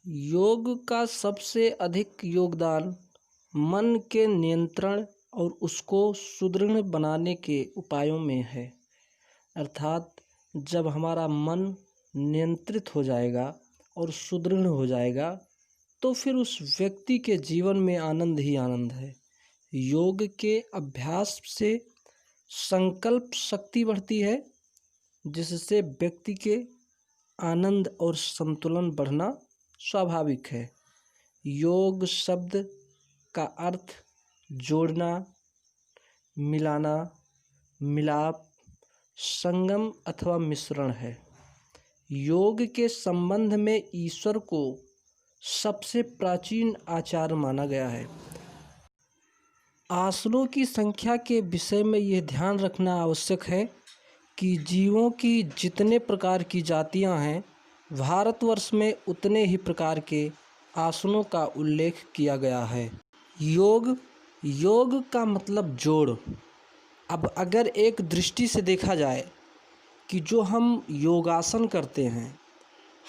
योग का सबसे अधिक योगदान मन के नियंत्रण और उसको सुदृढ़ बनाने के उपायों में है। अर्थात जब हमारा मन नियंत्रित हो जाएगा और सुदृढ़ हो जाएगा तो फिर उस व्यक्ति के जीवन में आनंद ही आनंद है। योग के अभ्यास से संकल्प शक्ति बढ़ती है, जिससे व्यक्ति के आनंद और संतुलन बढ़ना स्वाभाविक है। योग शब्द का अर्थ जोड़ना, मिलाना, मिलाप, संगम अथवा मिश्रण है। योग के संबंध में ईश्वर को सबसे प्राचीन आचार माना गया है। आसनों की संख्या के विषय में यह ध्यान रखना आवश्यक है कि जीवों की जितने प्रकार की जातियां हैं, भारतवर्ष में उतने ही प्रकार के आसनों का उल्लेख किया गया है। योग का मतलब जोड़। अब अगर एक दृष्टि से देखा जाए कि जो हम योगासन करते हैं,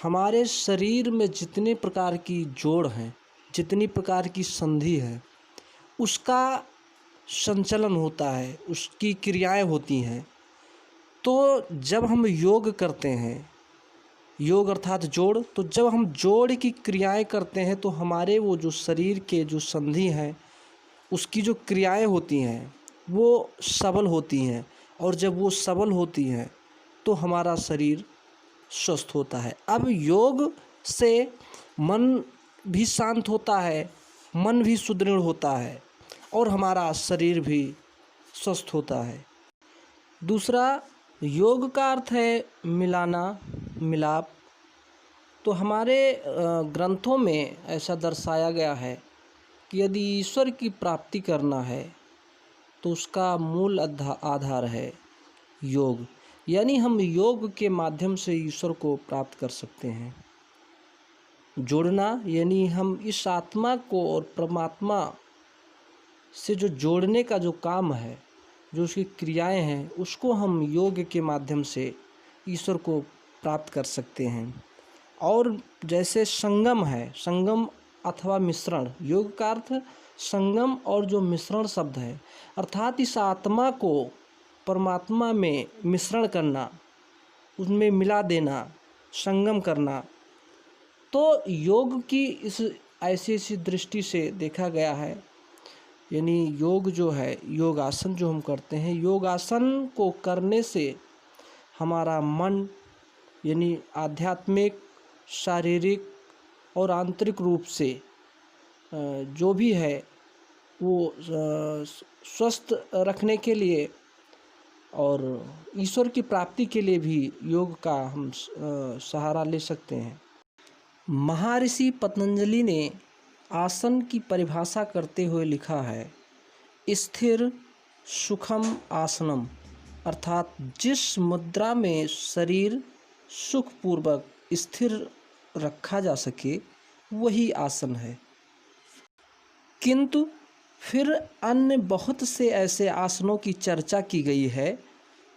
हमारे शरीर में जितने प्रकार की जोड़ हैं, जितनी प्रकार की संधि है, उसका संचलन होता है, उसकी क्रियाएं होती हैं। तो जब हम योग करते हैं, योग अर्थात जोड़, तो जब हम जोड़ की क्रियाएं करते हैं तो हमारे वो जो शरीर के जो संधि हैं, उसकी जो क्रियाएं होती हैं वो सबल होती हैं, और जब वो सबल होती हैं तो हमारा शरीर स्वस्थ होता है। अब योग से मन भी शांत होता है, मन भी सुदृढ़ होता है और हमारा शरीर भी स्वस्थ होता है। दूसरा, योग का अर्थ है मिलाना, मिलाप। तो हमारे ग्रंथों में ऐसा दर्शाया गया है कि यदि ईश्वर की प्राप्ति करना है तो उसका मूल आधार है योग। यानी हम योग के माध्यम से ईश्वर को प्राप्त कर सकते हैं। जोड़ना यानी हम इस आत्मा को और परमात्मा से जो जोड़ने का जो काम है, जो उसकी क्रियाएं हैं, उसको हम योग के माध्यम से ईश्वर को प्राप्त कर सकते हैं। और जैसे संगम है, संगम अथवा मिश्रण, योग का अर्थ संगम और जो मिश्रण शब्द है, अर्थात इस आत्मा को परमात्मा में मिश्रण करना, उसमें मिला देना, संगम करना। तो योग की इस ऐसी दृष्टि से देखा गया है। यानी योग जो है, योगासन जो हम करते हैं, योगासन को करने से हमारा मन यानी आध्यात्मिक, शारीरिक और आंतरिक रूप से जो भी है वो स्वस्थ रखने के लिए और ईश्वर की प्राप्ति के लिए भी योग का हम सहारा ले सकते हैं। महर्षि पतंजलि ने आसन की परिभाषा करते हुए लिखा है, स्थिर सुखम आसनम। अर्थात जिस मुद्रा में शरीर सुखपूर्वक स्थिर रखा जा सके वही आसन है। किंतु फिर अन्य बहुत से ऐसे आसनों की चर्चा की गई है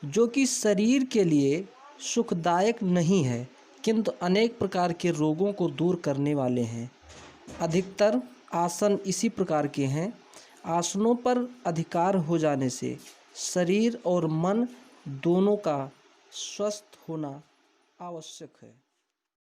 जो कि शरीर के लिए सुखदायक नहीं है, किंतु अनेक प्रकार के रोगों को दूर करने वाले हैं। अधिकतर आसन इसी प्रकार के हैं। आसनों पर अधिकार हो जाने से शरीर और मन दोनों का स्वस्थ होना आवश्यक है।